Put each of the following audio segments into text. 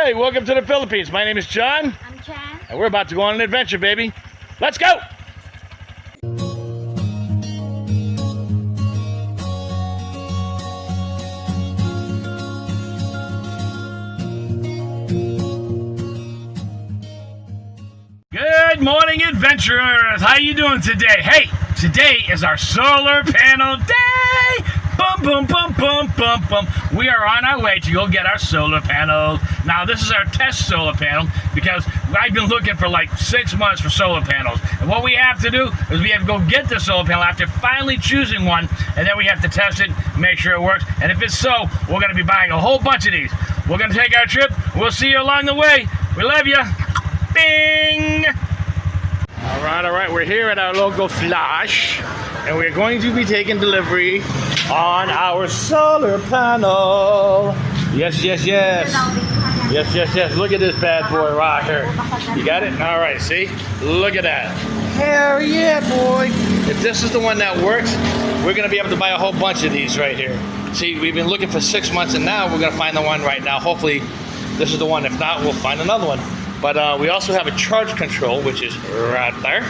Hey, welcome to the Philippines. My name is John. I'm Chan. And we're about to go on an adventure, baby. Let's go! Good morning, adventurers. How you doing today? Hey, today is our solar panel day. Boom, boom, boom, boom, boom, boom. We are on our way to go get our solar panels. Now, this is our test solar panel because I've been looking for like 6 months for solar panels. And what we have to do is we have to go get the solar panel after finally choosing one, and then we have to test it, make sure it works. And if it's so, we're going to be buying a whole bunch of these. We're going to take our trip. We'll see you along the way. We love you. Bing! All right, we're here at our local Flash, and we're going to be taking delivery on our solar panel. Yes, yes, yes. Yes, yes, yes. Look at this bad boy right here. You got it? All right, see? Look at that. Hell yeah, boy. If this is the one that works, we're going to be able to buy a whole bunch of these right here. See, we've been looking for 6 months, and now we're going to find the one right now. Hopefully, this is the one. If not, we'll find another one. But we also have a charge control, which is right there.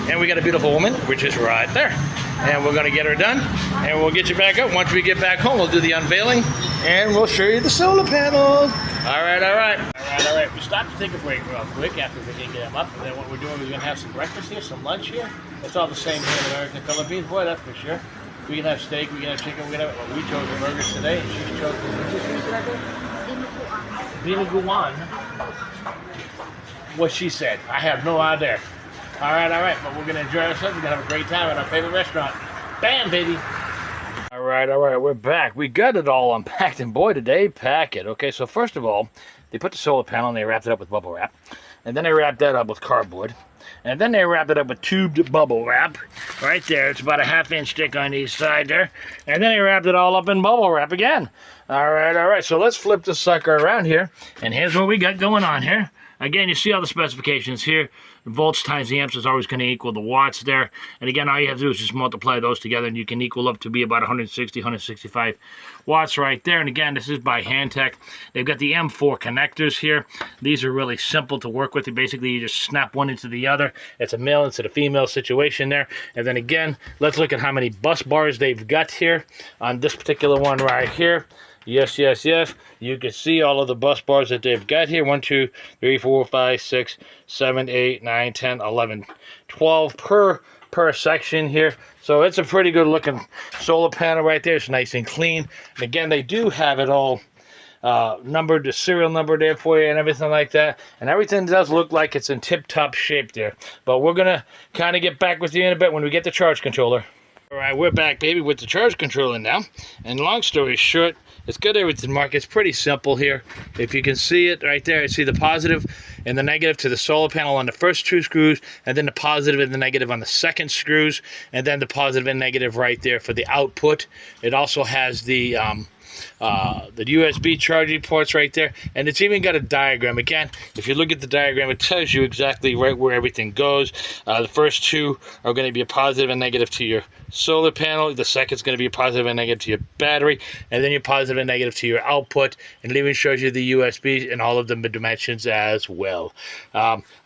And we got a beautiful woman, which is right there. And we're going to get her done, and we'll get you back up. Once we get back home, we'll do the unveiling, and we'll show you the solar panels. All right, all right. All right. We stopped to take a break real quick after we get them up. And then what we're doing is we're going to have some breakfast here, some lunch here. It's all the same here in American Philippines. Boy, that's for sure. We can have steak, we can have chicken, we can have, well, we chose the burgers today, and she chose the dinuguan. What she said. I have no idea. All right, but we're gonna enjoy ourselves. We're gonna have a great time at our favorite restaurant. Bam, baby. All right, we're back. We got it all unpacked, and boy, did they pack it. Okay, so first of all, they put the solar panel and they wrapped it up with bubble wrap, and then they wrapped that up with cardboard, and then they wrapped it up with tubed bubble wrap right there. It's about a 1/2 inch thick on each side there, and then they wrapped it all up in bubble wrap again. All right. So let's flip this sucker around here, and here's what we got going on here. Again, you see all the specifications here. The volts times the amps is always going to equal the watts there. And again, all you have to do is just multiply those together, and you can equal up to be about 160, 165 watts right there. And again, this is by Hantek. They've got the M4 connectors here. These are really simple to work with. Basically, you just snap one into the other. It's a male into the female situation there. And then again, let's look at how many bus bars they've got here on this particular one right here. Yes. You can see all of the bus bars that they've got here. 1, 2, 3, 4, 5, 6, 7, 8, 9, 10, 11, 12 per section here. So it's a pretty good looking solar panel right there. It's nice and clean. And again, they do have it all numbered, the serial number there for you and everything like that. And everything does look like it's in tip-top shape there. But we're going to kind of get back with you in a bit when we get the charge controller. All right, we're back, baby, with the charge controller now. And long story short, it's got everything marked. It's pretty simple here. If you can see it right there, you see the positive and the negative to the solar panel on the first 2 screws, and then the positive and the negative on the second screws, and then the positive and negative right there for the output. It also has the USB charging ports right there, and it's even got a diagram. Again, if you look at the diagram, it tells you exactly right where everything goes. The first 2 are going to be a positive and negative to your solar panel. The second's going to be a positive and negative to your battery, and then your positive and negative to your output, and it even shows you the USB and all of the dimensions as well.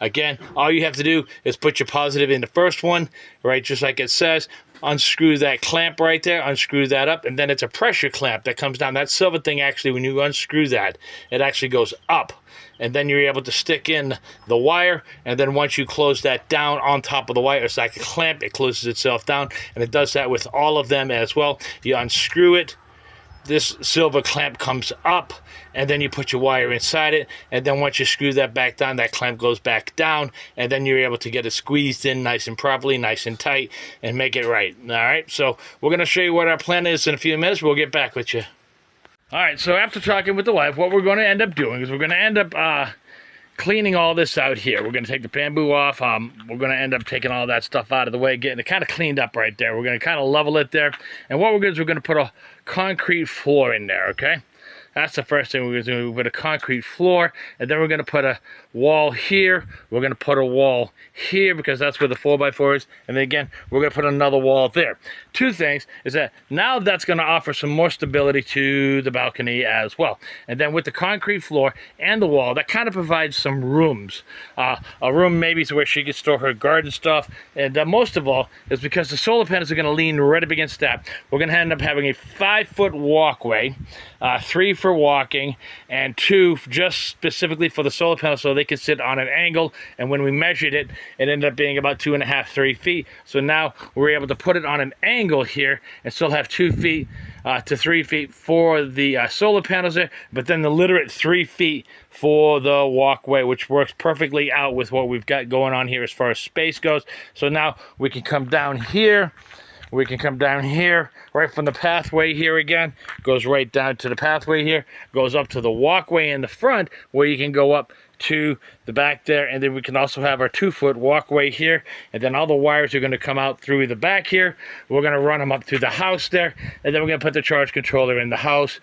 Again, all you have to do is put your positive in the first one, right, just like it says. Unscrew that clamp right there, unscrew that up, and then it's a pressure clamp that comes down. That silver thing, actually, when you unscrew that, it actually goes up, and then you're able to stick in the wire, and then once you close that down on top of the wire, it's like a clamp. It closes itself down, and it does that with all of them as well. You unscrew it, this silver clamp comes up, and then you put your wire inside it, and then once you screw that back down, that clamp goes back down, and then you're able to get it squeezed in nice and properly, nice and tight, and make it right. All right, so we're going to show you what our plan is in a few minutes. We'll get back with you. All right, so after talking with the wife, what we're going to end up doing is we're going to end up cleaning all this out here. We're going to take the bamboo off. We're going to end up taking all that stuff out of the way, getting it kind of cleaned up right there. We're going to kind of level it there, and what we're going to do is we're going to put a concrete floor in there, okay? That's the first thing we're going to do. We put a concrete floor, and then we're going to put a wall here. We're going to put a wall here because that's where the 4x4 is. And then again, we're going to put another wall there. Two things is that now that's going to offer some more stability to the balcony as well. And then with the concrete floor and the wall, that kind of provides some rooms. A room maybe to where she can store her garden stuff. And most of all is because the solar panels are going to lean right up against that. We're going to end up having a 5-foot walkway, 3 for walking, and 2 just specifically for the solar panels so they can sit on an angle. And when we measured it, it ended up being about 2.5, 3 feet. So now we're able to put it on an angle here and still have 2 feet to 3 feet for the solar panels there, but then the literate 3 feet for the walkway, which works perfectly out with what we've got going on here as far as space goes. So now we can come down here. We can come down here, right from the pathway here again, goes right down to the pathway here, goes up to the walkway in the front where you can go up to the back there, and then we can also have our 2-foot walkway here, and then all the wires are going to come out through the back here. We're going to run them up through the house there, and then we're going to put the charge controller in the house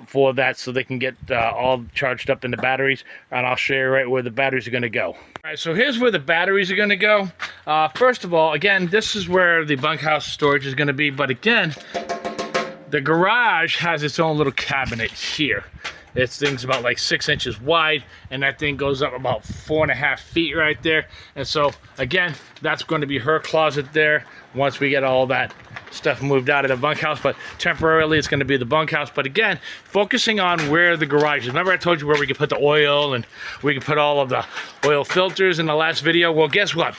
for that so they can get all charged up in the batteries, and I'll show you right where the batteries are going to go. All right, so here's where the batteries are going to go. First of all, again, this is where the bunkhouse storage is going to be, but again, the garage has its own little cabinet here. This thing's about like 6 inches wide, and that thing goes up about 4.5 feet right there. And so, again, that's going to be her closet there once we get all that stuff moved out of the bunkhouse. But temporarily, it's going to be the bunkhouse. But again, focusing on where the garage is. Remember I told you where we could put the oil, and we could put all of the oil filters in the last video? Well, guess what?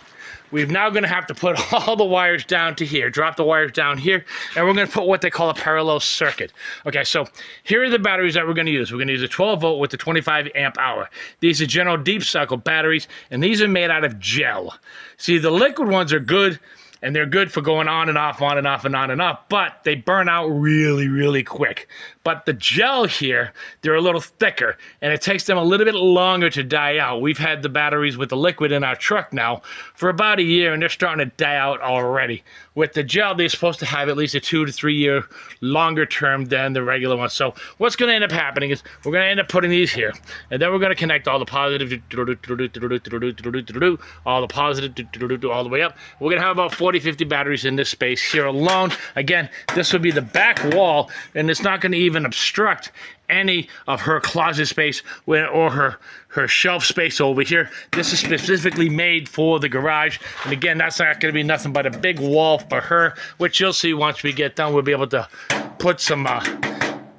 We're now going to have to put all the wires down to here, drop the wires down here, and we're going to put what they call a parallel circuit. Okay, so here are the batteries that we're going to use. We're going to use a 12 volt with the 25 amp hour. These are General Deep Cycle batteries, and these are made out of gel. See, the liquid ones are good, and they're good for going on and off, on and off, and on and off, but they burn out really, really quick. But the gel here, they're a little thicker, and it takes them a little bit longer to die out. We've had the batteries with the liquid in our truck now for about a year, and they're starting to die out already. With the gel, they're supposed to have at least a 2 to 3 year longer term than the regular ones. So what's going to end up happening is we're going to end up putting these here, and then we're going to connect all the positive, all the positive, all the way up. We're going to have about 40, 50 batteries in this space here alone. Again, this will be the back wall, and it's not going to even obstruct any of her closet space or her shelf space over here. This is specifically made for the garage, and again, that's not going to be nothing but a big wall for her, which you'll see once we get done. We'll be able to put some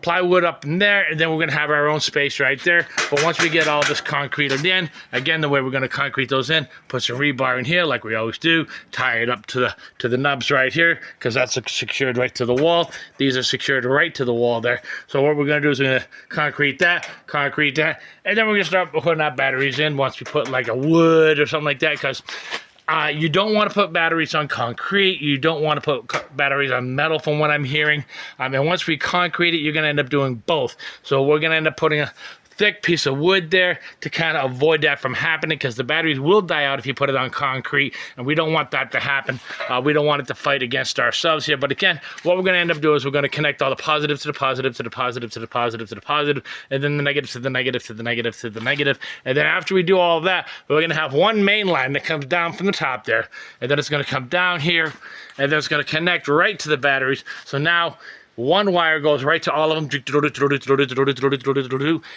plywood up in there, and then we're going to have our own space right there. But once we get all this concrete in, again, the way we're going to concrete those in, put some rebar in here like we always do, tie it up to the nubs right here, because that's secured right to the wall. These are secured right to the wall there. So what we're going to do is we're going to concrete that, and then we're going to start putting our batteries in once we put like a wood or something like that, because you don't want to put batteries on concrete. You don't want to put batteries on metal from what I'm hearing. And once we concrete it, you're going to end up doing both. So we're going to end up putting a thick piece of wood there to kind of avoid that from happening, because the batteries will die out if you put it on concrete, and we don't want that to happen. We don't want it to fight against ourselves here. But again, what we're going to end up doing is we're going to connect all the positives to the positive, to the positive, to the positive, to the positive, and then the negative to the negative, to the negative, to the negative. And then after we do all of that, we're going to have one main line that comes down from the top there, and then it's going to come down here, and then it's going to connect right to the batteries. So now one wire goes right to all of them,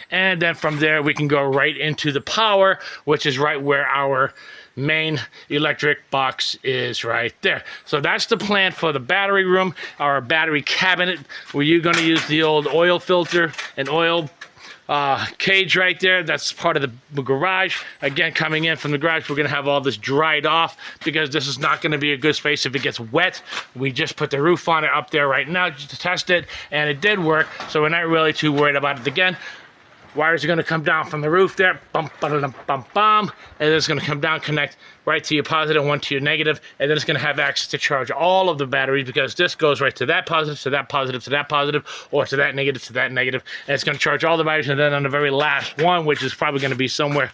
and then from there we can go right into the power, which is right where our main electric box is right there. So that's the plan for the battery room, our battery cabinet, where you're going to use the old oil filter and oil cage right there. That's part of the garage. Again, coming in from the garage, we're going to have all this dried off, because this is not going to be a good space if it gets wet. We just put the roof on it up there right now just to test it, and it did work, so we're not really too worried about it. Again, Wires are going to come down from the roof there, bum, ba-da-dum, bum, bum, and then it's going to come down, connect right to your positive, one to your negative, and then it's going to have access to charge all of the batteries, because this goes right to that positive, to that positive, to that positive, or to that negative, and it's going to charge all the batteries. And then on the very last one, which is probably going to be somewhere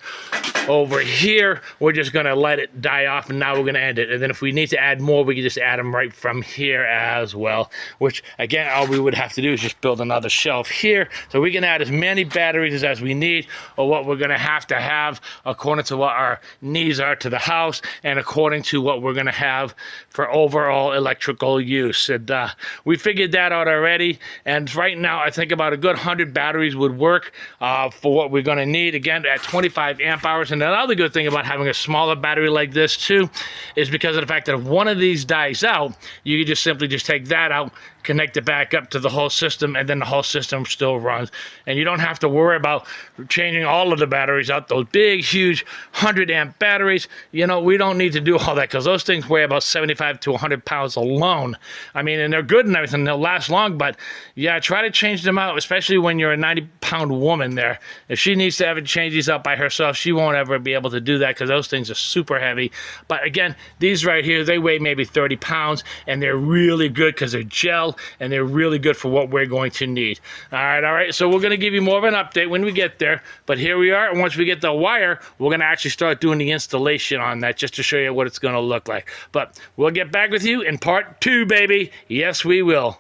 over here, we're just going to let it die off, and now we're going to end it. And then if we need to add more, we can just add them right from here as well, which again, all we would have to do is just build another shelf here, so we can add as many batteries as we need, or what we're going to have according to what our needs are to the house, and according to what we're going to have for overall electrical use. And we figured that out already, and right now I think about a good 100 batteries would work for what we're going to need, again at 25 amp hours. And another good thing about having a smaller battery like this too is because of the fact that if one of these dies out, you can just simply just take that out, connect it back up to the whole system, and then the whole system still runs, and you don't have to worry about changing all of the batteries out. Those big huge 100 amp batteries, you know, we don't need to do all that, because those things weigh about 75 to 100 pounds alone. I mean, and they're good and everything, they'll last long, but yeah, try to change them out, especially when you're a 90-pound woman there. If she needs to ever change these out by herself, she won't ever be able to do that, because those things are super heavy. But again, these right here, they weigh maybe 30 pounds, and they're really good because they're gel, and they're really good for what we're going to need. All right, so we're going to give you more of an update when we get there, but here we are, and once we get the wire, we're going to actually start doing the installation on that, just to show you what it's going to look like. But we'll get back with you in part 2, baby. Yes, we will.